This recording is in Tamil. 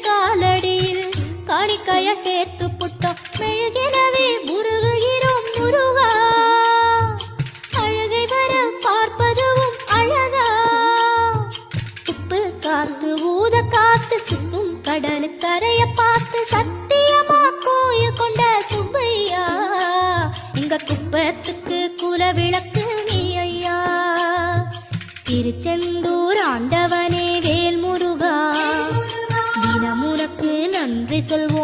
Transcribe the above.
காலடியில் காணிக்கைய சேர்த்து புட்டோம் மெழுகினவே முருகுகிறோம் முருகா அழகை வர பார்ப்பதுவும் அழகா உப்பு காத்து ஊத காத்து சுற்றும் கடலு கரைய பார்த்து சத்தியமா கோயில் கொண்ட சுப்பையா எங்க குப்பத்துக்கு குல விளக்கு நீ ஐயா திருச்செந்தூர் ஆண்டவனே வேல் முருகா தினமுனக்கு நன்றி சொல்வோம்